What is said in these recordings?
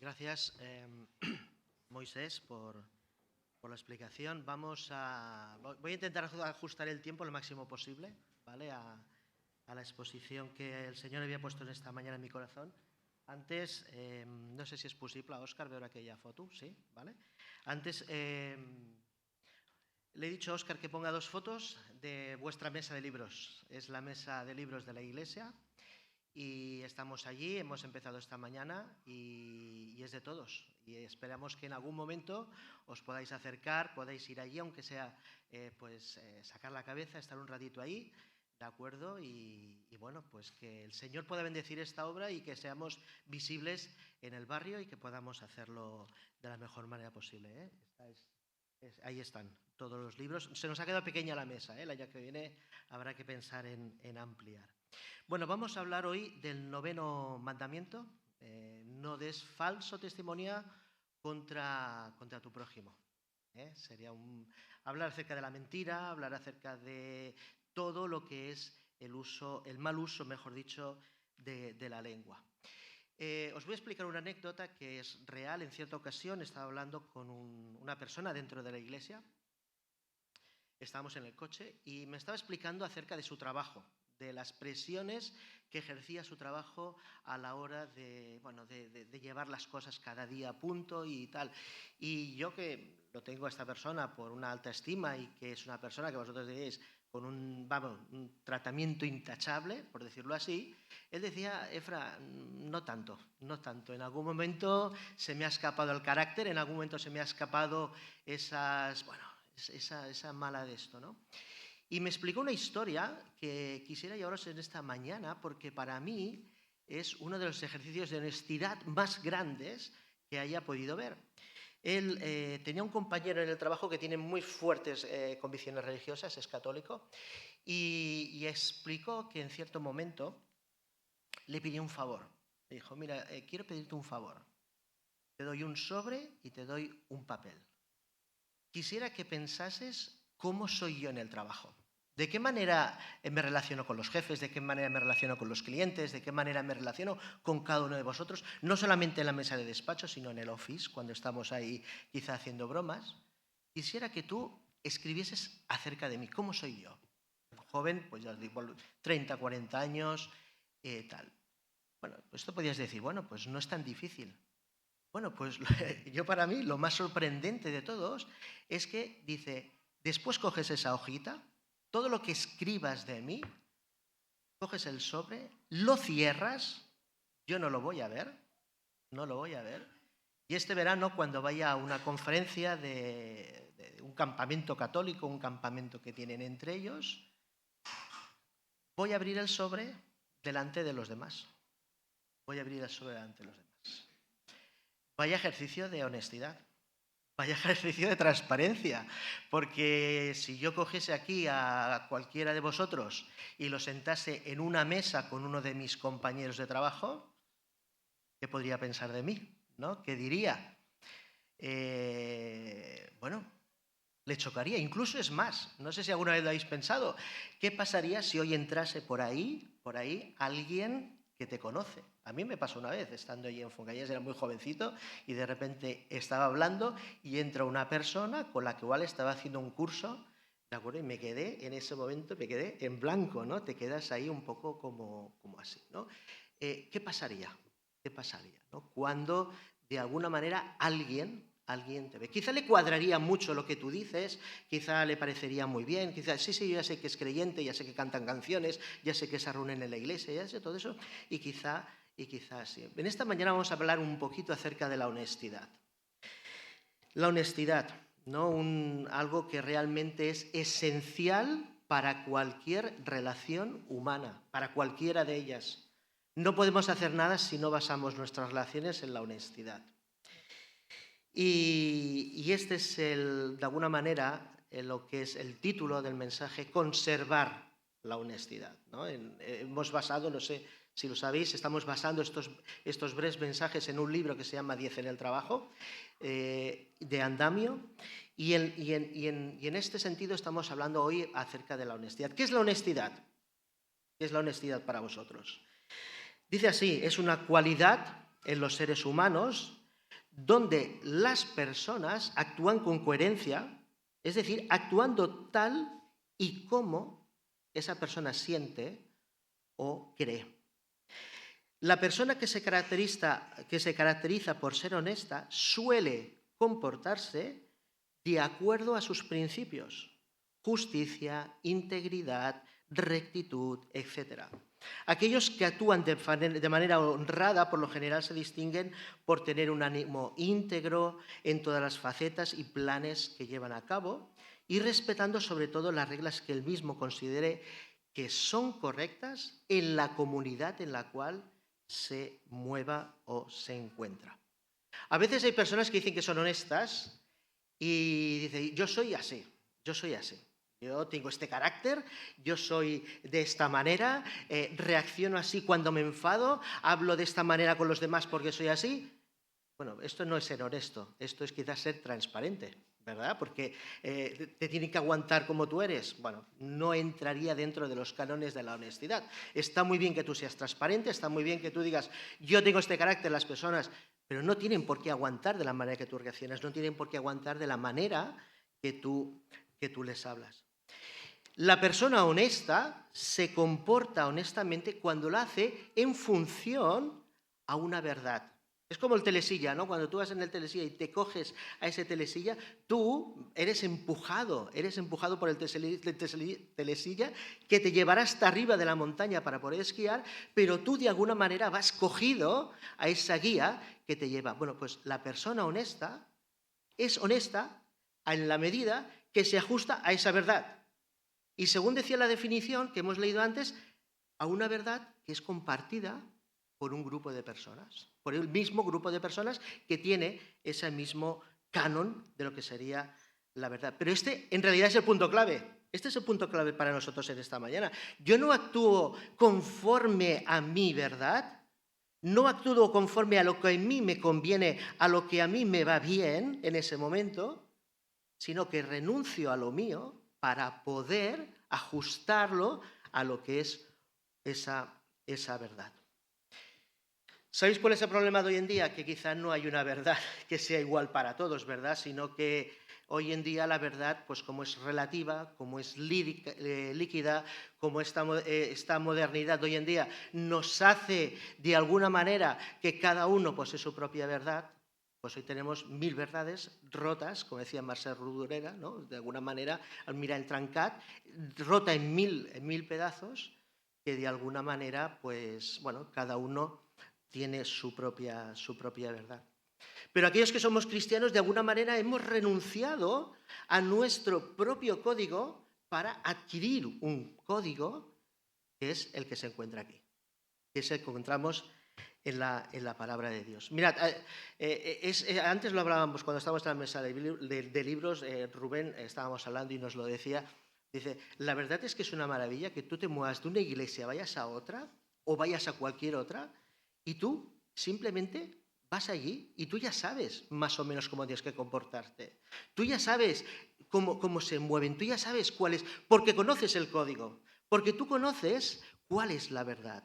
Gracias, Moisés, por la explicación. Voy a intentar ajustar el tiempo lo máximo posible, ¿vale? A la exposición que el Señor había puesto en esta mañana en mi corazón. Antes, no sé si es posible, Óscar, ver aquella foto, ¿sí? ¿Vale? Antes, le he dicho a Óscar que ponga dos fotos de vuestra mesa de libros. Es la mesa de libros de la iglesia. Y estamos allí, hemos empezado esta mañana y es de todos. Y esperamos que en algún momento os podáis acercar, podáis ir allí, aunque sea sacar la cabeza, estar un ratito ahí, ¿de acuerdo? Y bueno, pues que el Señor pueda bendecir esta obra y que seamos visibles en el barrio y que podamos hacerlo de la mejor manera posible, ¿eh? Ahí están todos los libros. Se nos ha quedado pequeña la mesa, ¿eh? El año que viene habrá que pensar en ampliar. Bueno, vamos a hablar hoy del 9º mandamiento. No des falso testimonio contra tu prójimo. Sería hablar acerca de la mentira, hablar acerca de todo lo que es el mal uso, mejor dicho, de la lengua. Os voy a explicar una anécdota que es real. En cierta ocasión estaba hablando con una persona dentro de la iglesia. Estábamos en el coche y me estaba explicando acerca de su trabajo, de las presiones que ejercía su trabajo a la hora de llevar las cosas cada día a punto y tal. Y yo, que lo tengo a esta persona por una alta estima y que es una persona que vosotros diréis con un tratamiento intachable, por decirlo así, él decía: Efra, no tanto. En algún momento se me ha escapado el carácter, en algún momento se me ha escapado esa mala de esto, ¿no? Y me explicó una historia que quisiera llevaros en esta mañana, porque para mí es uno de los ejercicios de honestidad más grandes que haya podido ver. Él tenía un compañero en el trabajo que tiene muy fuertes convicciones religiosas, es católico, y explicó que en cierto momento le pidió un favor. Le dijo: mira, quiero pedirte un favor. Te doy un sobre y te doy un papel. Quisiera que pensases cómo soy yo en el trabajo. ¿De qué manera me relaciono con los jefes? ¿De qué manera me relaciono con los clientes? ¿De qué manera me relaciono con cada uno de vosotros? No solamente en la mesa de despacho, sino en el office, cuando estamos ahí quizá haciendo bromas. Quisiera que tú escribieses acerca de mí. ¿Cómo soy yo? Joven, pues ya os digo, 30, 40 años, tal. Bueno, pues esto podías decir, bueno, pues no es tan difícil. Bueno, pues yo, para mí, lo más sorprendente de todos es que dice: después coges esa hojita, todo lo que escribas de mí, coges el sobre, lo cierras, yo no lo voy a ver, y este verano, cuando vaya a una conferencia de un campamento católico, un campamento que tienen entre ellos, voy a abrir el sobre delante de los demás. Vaya ejercicio de honestidad, vaya ejercicio de transparencia, porque si yo cogiese aquí a cualquiera de vosotros y lo sentase en una mesa con uno de mis compañeros de trabajo, ¿qué podría pensar de mí? ¿No? ¿Qué diría? Bueno, le chocaría. Incluso es más, no sé si alguna vez lo habéis pensado, ¿qué pasaría si hoy entrase por ahí alguien que te conoce? A mí me pasó una vez, estando allí en Fongalles, era muy jovencito, y de repente estaba hablando y entra una persona con la que igual estaba haciendo un curso, ¿de acuerdo? Y me quedé, en ese momento, me quedé en blanco, ¿no? Te quedas ahí un poco como así, ¿no? ¿Qué pasaría? ¿No? Cuando, de alguna manera, alguien te ve. Quizá le cuadraría mucho lo que tú dices, quizá le parecería muy bien, quizá sí, yo ya sé que es creyente, ya sé que cantan canciones, ya sé que se reúnen en la iglesia, ya sé todo eso, y quizá sí. En esta mañana vamos a hablar un poquito acerca de la honestidad. La honestidad, ¿no? Algo que realmente es esencial para cualquier relación humana, para cualquiera de ellas. No podemos hacer nada si no basamos nuestras relaciones en la honestidad. Y este es, de alguna manera, lo que es el título del mensaje: conservar la honestidad, ¿no? Hemos basado, no sé si lo sabéis, estamos basando estos breves mensajes en un libro que se llama 10 en el trabajo, de Andamio, y en este sentido estamos hablando hoy acerca de la honestidad. ¿Qué es la honestidad? ¿Qué es la honestidad para vosotros? Dice así: es una cualidad en los seres humanos donde las personas actúan con coherencia, es decir, actuando tal y como esa persona siente o cree. La persona que se caracteriza por ser honesta suele comportarse de acuerdo a sus principios: justicia, integridad, rectitud, etc. Aquellos que actúan de manera honrada, por lo general, se distinguen por tener un ánimo íntegro en todas las facetas y planes que llevan a cabo, y respetando sobre todo las reglas que él mismo considere que son correctas en la comunidad en la cual se mueva o se encuentra. A veces hay personas que dicen que son honestas y dicen: yo soy así, yo tengo este carácter, yo soy de esta manera, reacciono así cuando me enfado, hablo de esta manera con los demás porque soy así. Bueno, esto no es ser honesto, esto es quizás ser transparente, ¿verdad? Porque te tienen que aguantar como tú eres. Bueno, no entraría dentro de los cánones de la honestidad. Está muy bien que tú seas transparente, está muy bien que tú digas: yo tengo este carácter, las personas, pero no tienen por qué aguantar de la manera que tú reaccionas, no tienen por qué aguantar de la manera que tú les hablas. La persona honesta se comporta honestamente cuando lo hace en función a una verdad. Es como el telesilla, ¿no? Cuando tú vas en el telesilla y te coges a ese telesilla, tú eres empujado por el telesilla que te llevará hasta arriba de la montaña para poder esquiar, pero tú de alguna manera vas cogido a esa guía que te lleva. Bueno, pues la persona honesta es honesta en la medida que se ajusta a esa verdad. Y según decía la definición que hemos leído antes, a una verdad que es compartida por un grupo de personas, por el mismo grupo de personas que tiene ese mismo canon de lo que sería la verdad. Pero este en realidad es el punto clave. Este es el punto clave para nosotros en esta mañana. Yo no actúo conforme a mi verdad, no actúo conforme a lo que a mí me conviene, a lo que a mí me va bien en ese momento, sino que renuncio a lo mío para poder ajustarlo a lo que es esa verdad. ¿Sabéis cuál es el problema de hoy en día? Que quizá no hay una verdad que sea igual para todos, ¿verdad? Sino que hoy en día la verdad, pues como es relativa, como es líquida, como esta modernidad de hoy en día nos hace de alguna manera que cada uno posee su propia verdad, pues hoy tenemos 1000 verdades rotas, como decía Marcel Rodoreda, ¿no? De alguna manera, al mirar el Trencat, rota en mil pedazos, que de alguna manera, pues, bueno, cada uno tiene su propia verdad. Pero aquellos que somos cristianos, de alguna manera, hemos renunciado a nuestro propio código para adquirir un código que es el que se encuentra aquí, que es el que encontramos en la palabra de Dios. Mirad, antes lo hablábamos cuando estábamos en la mesa de libros, Rubén, estábamos hablando y nos lo decía, dice: la verdad es que es una maravilla que tú te muevas de una iglesia, vayas a otra o vayas a cualquier otra y tú simplemente vas allí y tú ya sabes más o menos cómo tienes que comportarte. Tú ya sabes cómo se mueven, tú ya sabes cuál es, porque conoces el código, porque tú conoces cuál es la verdad.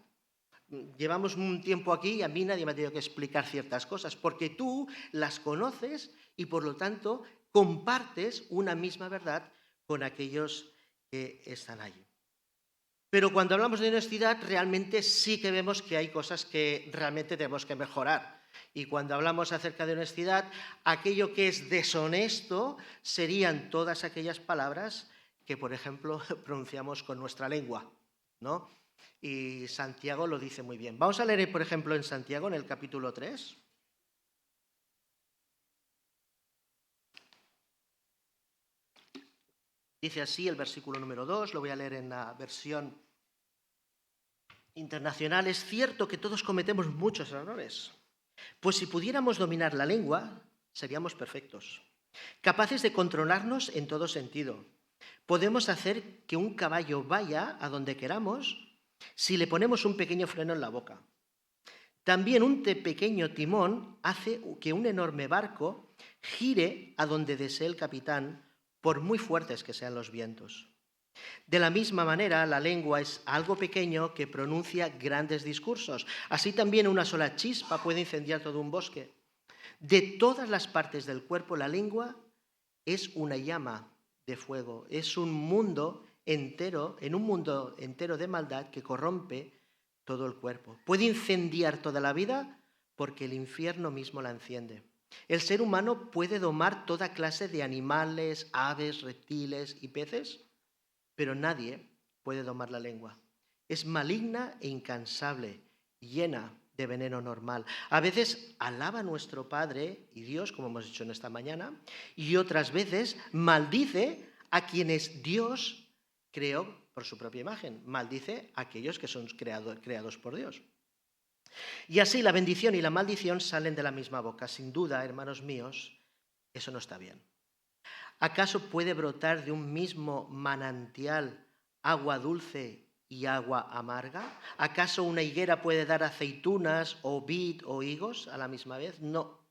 Llevamos un tiempo aquí y a mí nadie me ha tenido que explicar ciertas cosas, porque tú las conoces y, por lo tanto, compartes una misma verdad con aquellos que están allí. Pero cuando hablamos de honestidad, realmente sí que vemos que hay cosas que realmente tenemos que mejorar. Y cuando hablamos acerca de honestidad, aquello que es deshonesto serían todas aquellas palabras que, por ejemplo, pronunciamos con nuestra lengua, ¿no? Y Santiago lo dice muy bien. Vamos a leer, por ejemplo, en Santiago, en el capítulo 3. Dice así el versículo número 2, lo voy a leer en la versión internacional. Es cierto que todos cometemos muchos errores, pues si pudiéramos dominar la lengua, seríamos perfectos, capaces de controlarnos en todo sentido. Podemos hacer que un caballo vaya a donde queramos si le ponemos un pequeño freno en la boca. También un pequeño timón hace que un enorme barco gire a donde desee el capitán, por muy fuertes que sean los vientos. De la misma manera, la lengua es algo pequeño que pronuncia grandes discursos. Así también una sola chispa puede incendiar todo un bosque. De todas las partes del cuerpo, la lengua es una llama de fuego, es un mundo entero, en un mundo entero de maldad que corrompe todo el cuerpo. Puede incendiar toda la vida porque el infierno mismo la enciende. El ser humano puede domar toda clase de animales, aves, reptiles y peces, pero nadie puede domar la lengua. Es maligna e incansable, llena de veneno normal. A veces alaba a nuestro Padre y Dios, como hemos dicho en esta mañana, y otras veces maldice a quienes Dios creó por su propia imagen. Maldice a aquellos que son creados por Dios. Y así la bendición y la maldición salen de la misma boca. Sin duda, hermanos míos, eso no está bien. ¿Acaso puede brotar de un mismo manantial agua dulce y agua amarga? ¿Acaso una higuera puede dar aceitunas o vid o higos a la misma vez? No.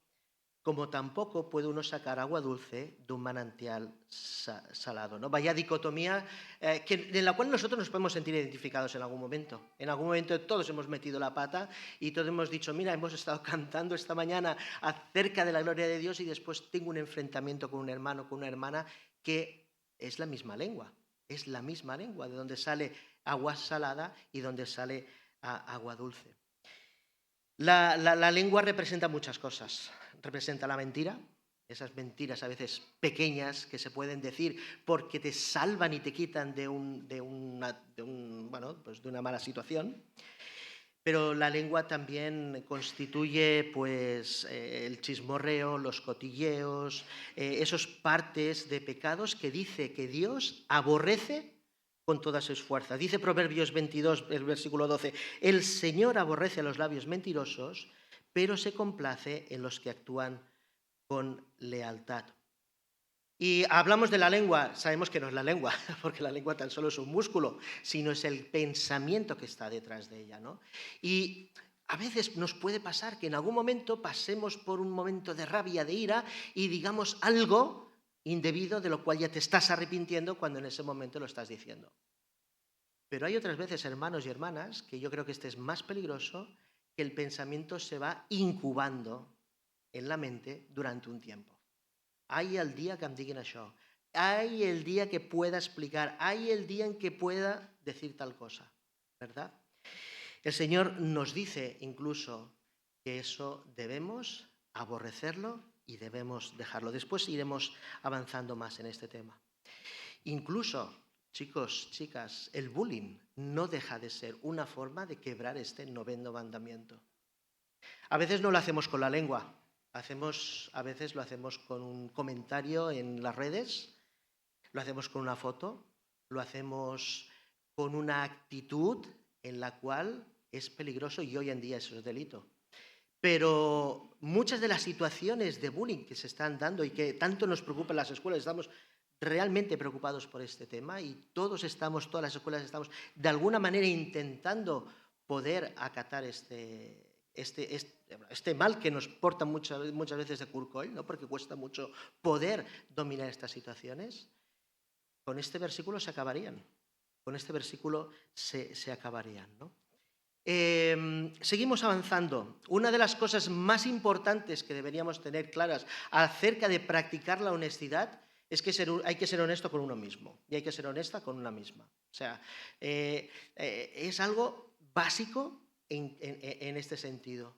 Como tampoco puede uno sacar agua dulce de un manantial salado, ¿no? Vaya dicotomía en la cual nosotros nos podemos sentir identificados en algún momento. En algún momento todos hemos metido la pata y todos hemos dicho, mira, hemos estado cantando esta mañana acerca de la gloria de Dios y después tengo un enfrentamiento con un hermano, con una hermana, que es la misma lengua, de donde sale agua salada y donde sale agua dulce. La lengua representa muchas cosas. Representa la mentira, esas mentiras a veces pequeñas que se pueden decir porque te salvan y te quitan de una mala situación. Pero la lengua también constituye pues, el chismorreo, los cotilleos, esos partes de pecados que dice que Dios aborrece con todas sus fuerzas. Dice Proverbios 22, el versículo 12, el Señor aborrece a los labios mentirosos, pero se complace en los que actúan con lealtad. Y hablamos de la lengua, sabemos que no es la lengua, porque la lengua tan solo es un músculo, sino es el pensamiento que está detrás de ella, ¿no? Y a veces nos puede pasar que en algún momento pasemos por un momento de rabia, de ira, y digamos algo indebido de lo cual ya te estás arrepintiendo cuando en ese momento lo estás diciendo. Pero hay otras veces, hermanos y hermanas, que yo creo que este es más peligroso, que el pensamiento se va incubando en la mente durante un tiempo. Ai el dia que em diguin això, ai el día que pueda explicar, ai el día en que pueda decir tal cosa, ¿verdad? El Señor nos dice incluso que eso debemos aborrecerlo y debemos dejarlo. Después iremos avanzando más en este tema. Incluso, chicos, chicas, el bullying no deja de ser una forma de quebrar este 9º mandamiento. A veces no lo hacemos con la lengua, a veces lo hacemos con un comentario en las redes, lo hacemos con una foto, lo hacemos con una actitud en la cual es peligroso y hoy en día eso es delito. Pero muchas de las situaciones de bullying que se están dando y que tanto nos preocupan las escuelas, estamos realmente preocupados por este tema y todas las escuelas estamos de alguna manera intentando poder acatar este mal que nos porta muchas veces de Kurkoil, ¿no? Porque cuesta mucho poder dominar estas situaciones, con este versículo se acabarían. Con este versículo se acabarían, ¿no? Seguimos avanzando. Una de las cosas más importantes que deberíamos tener claras acerca de practicar la honestidad es que hay que ser honesto con uno mismo y hay que ser honesta con una misma. O sea, es algo básico en este sentido.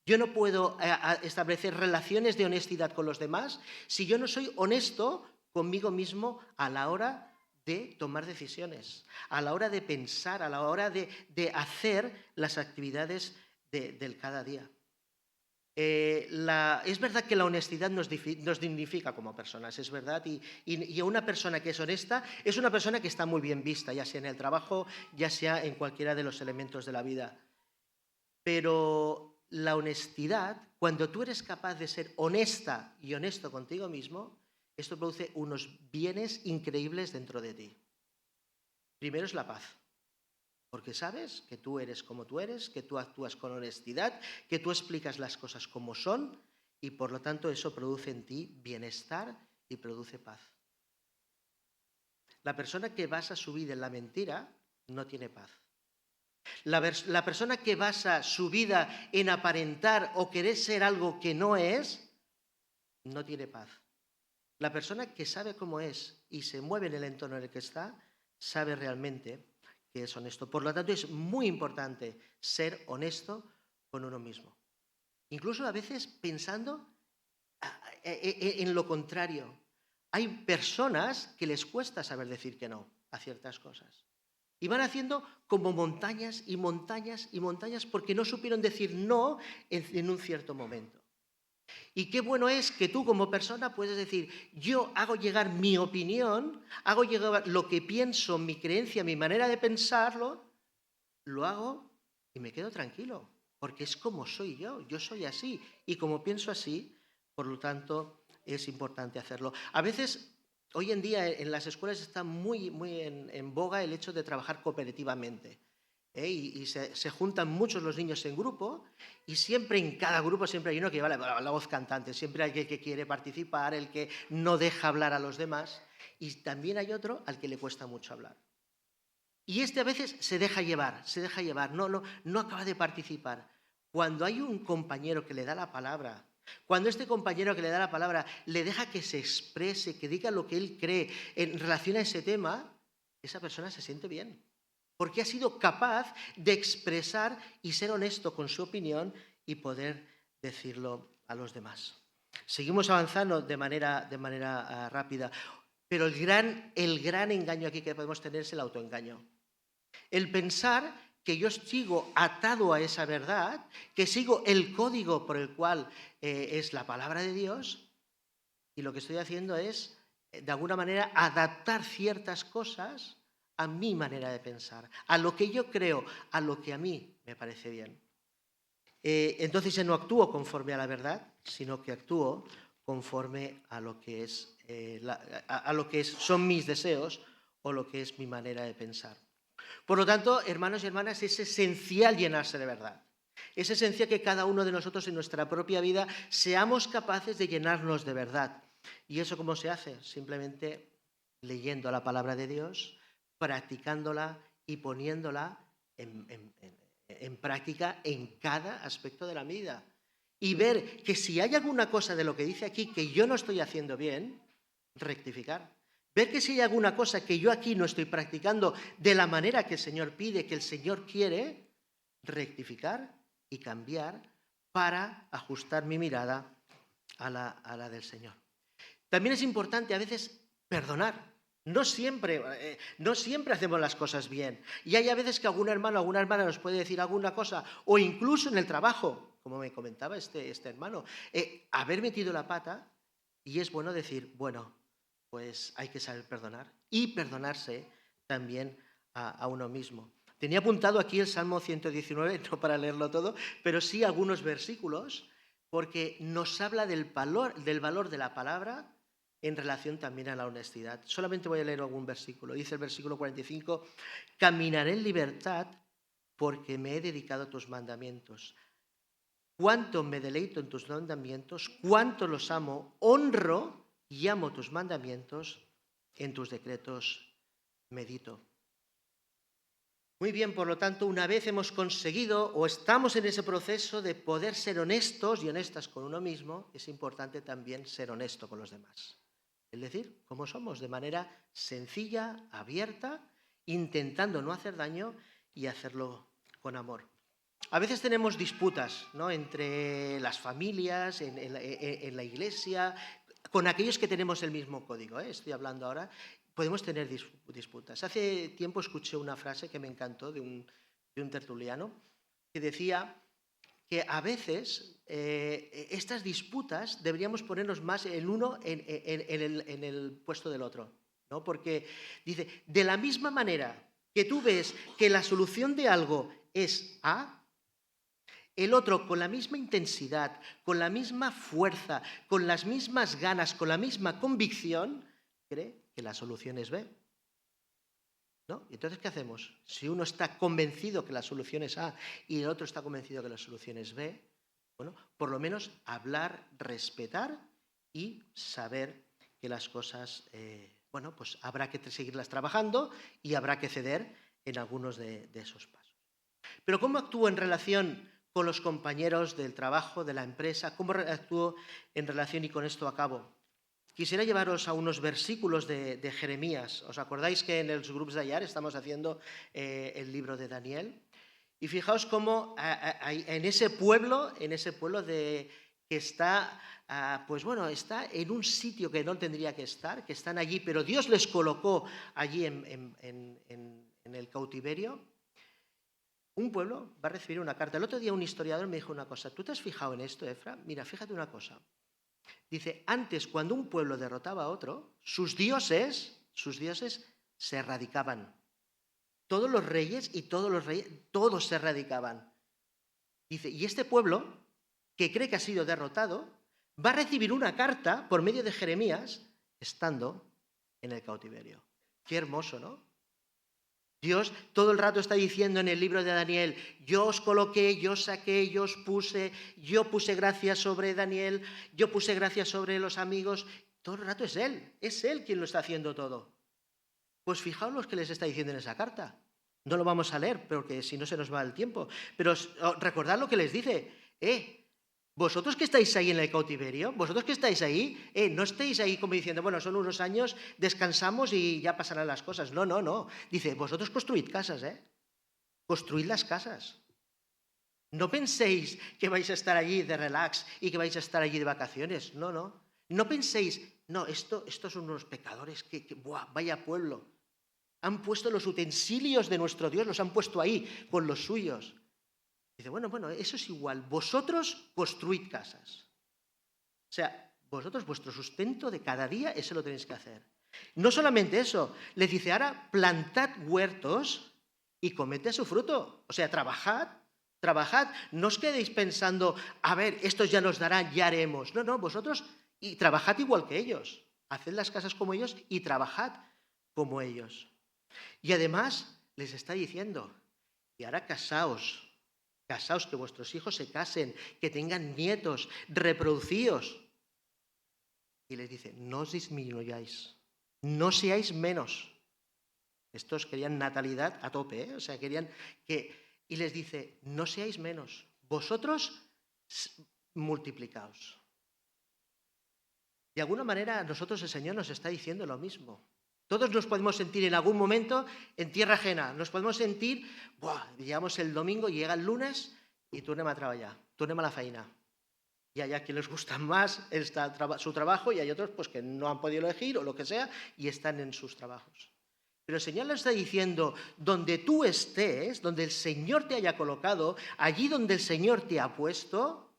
Yo no puedo establecer relaciones de honestidad con los demás si yo no soy honesto conmigo mismo a la hora de tomar decisiones, a la hora de pensar, a la hora de hacer las actividades del cada día. Es verdad que la honestidad nos dignifica como personas, es verdad, y una persona que es honesta es una persona que está muy bien vista, ya sea en el trabajo, ya sea en cualquiera de los elementos de la vida. Pero la honestidad, cuando tú eres capaz de ser honesta y honesto contigo mismo, esto produce unos bienes increíbles dentro de ti. Primero es la paz, porque sabes que tú eres como tú eres, que tú actúas con honestidad, que tú explicas las cosas como son y por lo tanto eso produce en ti bienestar y produce paz. La persona que basa su vida en la mentira no tiene paz. La persona que basa su vida en aparentar o querer ser algo que no es, no tiene paz. La persona que sabe cómo es y se mueve en el entorno en el que está, sabe realmente que es honesto. Por lo tanto, es muy importante ser honesto con uno mismo. Incluso a veces pensando en lo contrario. Hay personas que les cuesta saber decir que no a ciertas cosas. Y van haciendo como montañas y montañas y montañas porque no supieron decir no en un cierto momento. Y qué bueno es que tú como persona puedes decir, yo hago llegar mi opinión, hago llegar lo que pienso, mi creencia, mi manera de pensarlo, lo hago y me quedo tranquilo, porque es como soy yo soy así. Y como pienso así, por lo tanto, es importante hacerlo. A veces, hoy en día en las escuelas está muy en boga el hecho de trabajar cooperativamente. Y se juntan muchos los niños en grupo y siempre en cada grupo siempre hay uno que lleva la voz cantante, siempre hay el que quiere participar, el que no deja hablar a los demás y también hay otro al que le cuesta mucho hablar. Y a veces se deja llevar, no acaba de participar. Cuando hay un compañero que le da la palabra, cuando este compañero que le da la palabra le deja que se exprese, que diga lo que él cree en relación a ese tema, esa persona se siente bien. Porque ha sido capaz de expresar y ser honesto con su opinión y poder decirlo a los demás. Seguimos avanzando de manera rápida, pero el gran engaño aquí que podemos tener es el autoengaño. El pensar que yo sigo atado a esa verdad, que sigo el código por el cual es la palabra de Dios, y lo que estoy haciendo es, de alguna manera, adaptar ciertas cosas a mi manera de pensar, a lo que yo creo, a lo que a mí me parece bien. Entonces no actúo conforme a la verdad, sino que actúo conforme a lo que son mis deseos o lo que es mi manera de pensar. Por lo tanto, hermanos y hermanas, es esencial llenarse de verdad. Es esencial que cada uno de nosotros en nuestra propia vida seamos capaces de llenarnos de verdad. ¿Y eso cómo se hace? Simplemente leyendo la palabra de Dios, practicándola y poniéndola en práctica en cada aspecto de la vida. Y ver que si hay alguna cosa de lo que dice aquí que yo no estoy haciendo bien, rectificar. Ver que si hay alguna cosa que yo aquí no estoy practicando de la manera que el Señor pide, que el Señor quiere, rectificar y cambiar para ajustar mi mirada a la del Señor. También es importante a veces perdonar. No siempre hacemos las cosas bien. Y hay a veces que algún hermano o alguna hermana nos puede decir alguna cosa, o incluso en el trabajo, como me comentaba este hermano, haber metido la pata, y es bueno decir, bueno, pues hay que saber perdonar y perdonarse también a uno mismo. Tenía apuntado aquí el Salmo 119, no para leerlo todo, pero sí algunos versículos, porque nos habla del valor de la palabra en relación también a la honestidad. Solamente voy a leer algún versículo. Dice el versículo 45, caminaré en libertad porque me he dedicado a tus mandamientos. Cuánto me deleito en tus mandamientos, cuánto los amo, honro y amo tus mandamientos, en tus decretos medito. Muy bien, por lo tanto, una vez hemos conseguido o estamos en ese proceso de poder ser honestos y honestas con uno mismo, es importante también ser honesto con los demás. Es decir, como somos, de manera sencilla, abierta, intentando no hacer daño y hacerlo con amor. A veces tenemos disputas, ¿no?, entre las familias, en la iglesia, con aquellos que tenemos el mismo código, estoy hablando ahora, podemos tener disputas. Hace tiempo escuché una frase que me encantó de un tertuliano que decía que a veces estas disputas deberíamos ponernos más el uno en el puesto del otro, ¿no? Porque dice, de la misma manera que tú ves que la solución de algo es A, el otro con la misma intensidad, con la misma fuerza, con las mismas ganas, con la misma convicción, cree que la solución es B. ¿No? Entonces, ¿qué hacemos? Si uno está convencido que la solución es A y el otro está convencido que la solución es B, bueno, por lo menos hablar, respetar y saber que las cosas, bueno, pues habrá que seguirlas trabajando y habrá que ceder en algunos de esos pasos. Pero ¿cómo actúo en relación con los compañeros del trabajo, de la empresa, cómo actúo en relación, y con esto acabo. Quisiera llevaros a unos versículos de Jeremías. ¿Os acordáis que en los grupos de ayer estamos haciendo el libro de Daniel? Y fijaos cómo en ese pueblo que está, pues bueno, está en un sitio que no tendría que están allí, pero Dios les colocó allí en el cautiverio. Un pueblo va a recibir una carta. El otro día un historiador me dijo una cosa. ¿Tú te has fijado en esto, Efra? Mira, fíjate una cosa. Dice, antes, cuando un pueblo derrotaba a otro, sus dioses se erradicaban. Todos los reyes todos se erradicaban. Dice, y este pueblo, que cree que ha sido derrotado, va a recibir una carta por medio de Jeremías, estando en el cautiverio. Qué hermoso, ¿no? Dios todo el rato está diciendo en el libro de Daniel, yo os coloqué, yo os saqué, yo puse gracia sobre Daniel, yo puse gracia sobre los amigos. Todo el rato es Él quien lo está haciendo todo. Pues fijaos lo que les está diciendo en esa carta. No lo vamos a leer, porque si no se nos va el tiempo. Pero recordad lo que les dice. Vosotros que estáis ahí en el cautiverio, vosotros que estáis ahí, no estéis ahí como diciendo, bueno, son unos años, descansamos y ya pasarán las cosas. No, no, no. Dice, vosotros construid casas, construid las casas. No penséis que vais a estar allí de relax y que vais a estar allí de vacaciones. No, no. No penséis, no, estos son unos pecadores ¡buah, vaya pueblo! Han puesto los utensilios de nuestro Dios, los han puesto ahí con los suyos. Dice, bueno, eso es igual. Vosotros construid casas. O sea, vosotros vuestro sustento de cada día, eso lo tenéis que hacer. No solamente eso, les dice, ahora plantad huertos y comed de su fruto. O sea, trabajad, no os quedéis pensando, a ver, estos ya nos darán, ya haremos. No, no, vosotros y trabajad igual que ellos. Haced las casas como ellos y trabajad como ellos. Y además les está diciendo, y ahora casaos, que vuestros hijos se casen, que tengan nietos, reproducíos. Y les dice, no os disminuyáis, no seáis menos. Estos querían natalidad a tope, o sea, querían que... Y les dice, no seáis menos, vosotros multiplicaos. De alguna manera, a nosotros el Señor nos está diciendo lo mismo. Todos nos podemos sentir en algún momento en tierra ajena. Nos podemos sentir, llegamos el domingo, llega el lunes y tornem a treballar, tornem a la feina. Y hay a quien les gusta más su trabajo y hay otros pues, que no han podido elegir o lo que sea y están en sus trabajos. Pero el Señor le está diciendo, donde tú estés, donde el Señor te haya colocado, allí donde el Señor te ha puesto,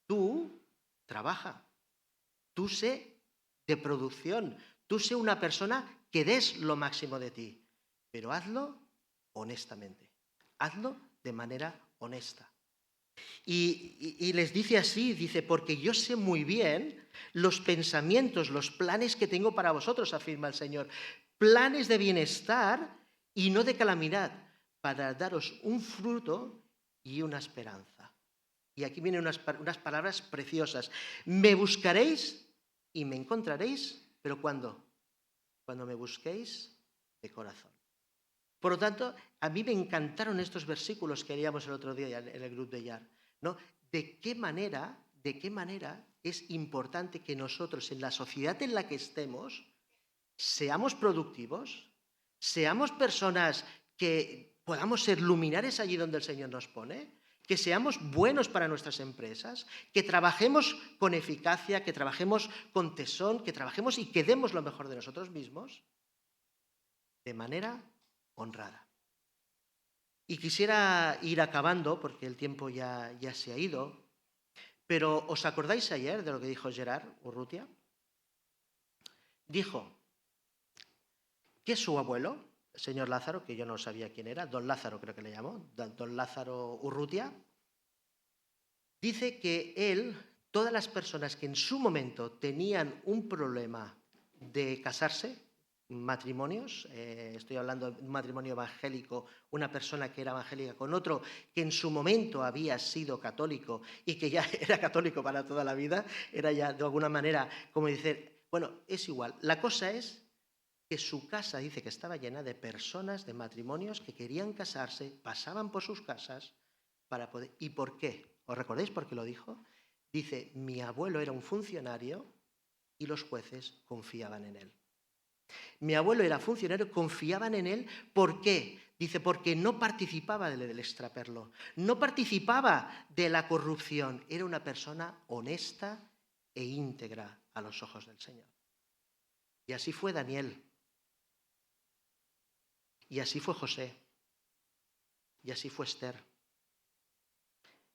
tú trabaja. Tú sé de producción, tú sé una persona que des lo máximo de ti, pero hazlo honestamente, hazlo de manera honesta. Y les dice así, dice, porque yo sé muy bien los pensamientos, los planes que tengo para vosotros, afirma el Señor, planes de bienestar y no de calamidad, para daros un fruto y una esperanza. Y aquí vienen unas palabras preciosas. Me buscaréis y me encontraréis, ¿pero cuándo? Cuando me busquéis de corazón. Por lo tanto, a mí me encantaron estos versículos que leíamos el otro día en el grupo de Yar, ¿no? ¿De qué manera es importante que nosotros, en la sociedad en la que estemos, seamos productivos, seamos personas que podamos ser luminares allí donde el Señor nos pone, que seamos buenos para nuestras empresas, que trabajemos con eficacia, que trabajemos con tesón, que trabajemos y que demos lo mejor de nosotros mismos de manera honrada. Y quisiera ir acabando, porque el tiempo ya se ha ido, pero ¿os acordáis ayer de lo que dijo Gerard Urrutia? Dijo que su abuelo, el señor Lázaro, que yo no sabía quién era, don Lázaro creo que le llamó, don Lázaro Urrutia, dice que él, todas las personas que en su momento tenían un problema de casarse, matrimonios, estoy hablando de un matrimonio evangélico, una persona que era evangélica con otro que en su momento había sido católico y que ya era católico para toda la vida, era ya de alguna manera como decir, bueno, es igual, la cosa es que su casa dice que estaba llena de personas, de matrimonios que querían casarse, pasaban por sus casas para poder... ¿Y por qué? ¿Os recordáis por qué lo dijo? Dice, mi abuelo era un funcionario y los jueces confiaban en él. Mi abuelo era funcionario, confiaban en él. ¿Por qué? Dice, porque no participaba del extraperlo, no participaba de la corrupción. Era una persona honesta e íntegra a los ojos del Señor. Y así fue Daniel. Y así fue José. Y así fue Esther.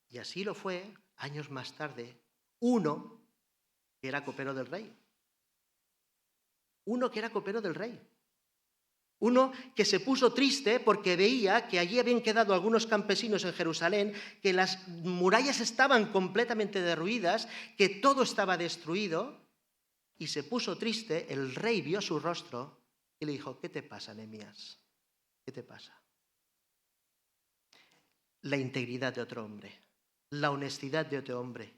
Y así lo fue, años más tarde, uno que era copero del rey. Uno que era copero del rey. Uno que se puso triste porque veía que allí habían quedado algunos campesinos en Jerusalén, que las murallas estaban completamente derruidas, que todo estaba destruido, y se puso triste. El rey vio su rostro y le dijo, ¿qué te pasa, Nehemías? ¿Qué te pasa? La integridad de otro hombre, la honestidad de otro hombre,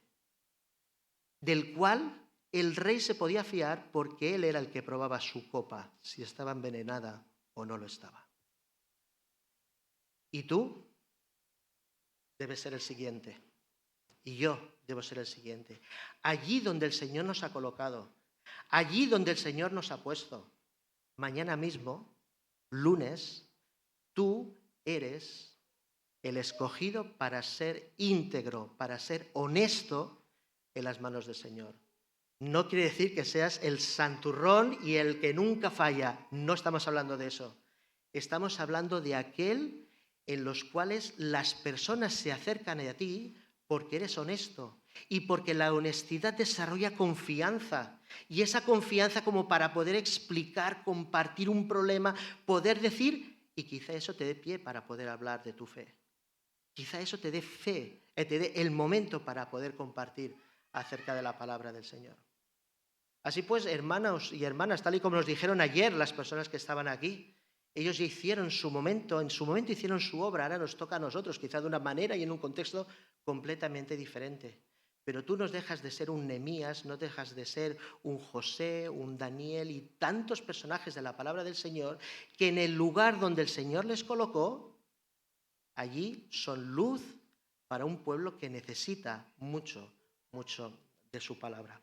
del cual el rey se podía fiar porque él era el que probaba su copa, si estaba envenenada o no lo estaba. Y tú debes ser el siguiente. Y yo debo ser el siguiente. Allí donde el Señor nos ha colocado, allí donde el Señor nos ha puesto, mañana mismo, lunes, tú eres el escogido para ser íntegro, para ser honesto en las manos del Señor. No quiere decir que seas el santurrón y el que nunca falla. No estamos hablando de eso. Estamos hablando de aquel en los cuales las personas se acercan a ti porque eres honesto y porque la honestidad desarrolla confianza. Y esa confianza como para poder explicar, compartir un problema, poder decir, y quizá eso te dé pie para poder hablar de tu fe. Quizá eso te dé fe, te dé el momento para poder compartir acerca de la palabra del Señor. Así pues, hermanos y hermanas, tal y como nos dijeron ayer las personas que estaban aquí, ellos ya hicieron su momento, en su momento hicieron su obra, ahora nos toca a nosotros, quizá de una manera y en un contexto completamente diferente. Pero tú no dejas de ser un Nehemías, no dejas de ser un José, un Daniel y tantos personajes de la palabra del Señor que en el lugar donde el Señor les colocó, allí son luz para un pueblo que necesita mucho, mucho de su palabra.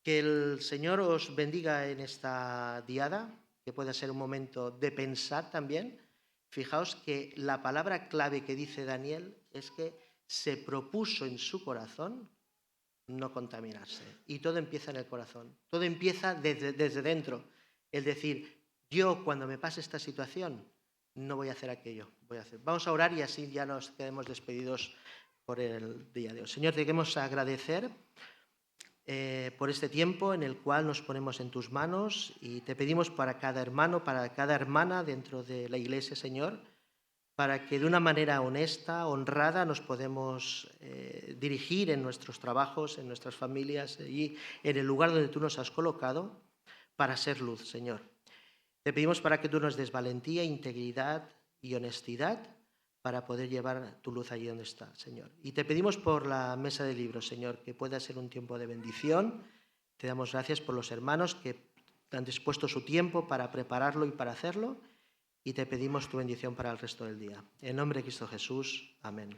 Que el Señor os bendiga en esta diada, que pueda ser un momento de pensar también. Fijaos que la palabra clave que dice Daniel es que se propuso en su corazón no contaminarse. Y todo empieza en el corazón, todo empieza desde dentro. Es decir, yo cuando me pase esta situación no voy a hacer aquello, voy a hacer. Vamos a orar y así ya nos quedemos despedidos por el día de hoy. Señor, te queremos agradecer por este tiempo en el cual nos ponemos en tus manos y te pedimos para cada hermano, para cada hermana dentro de la Iglesia, Señor, para que de una manera honesta, honrada, nos podemos dirigir en nuestros trabajos, en nuestras familias y en el lugar donde tú nos has colocado para ser luz, Señor. Te pedimos para que tú nos des valentía, integridad y honestidad para poder llevar tu luz allí donde está, Señor. Y te pedimos por la mesa de libros, Señor, que pueda ser un tiempo de bendición. Te damos gracias por los hermanos que han dispuesto su tiempo para prepararlo y para hacerlo. Y te pedimos tu bendición para el resto del día. En nombre de Cristo Jesús. Amén.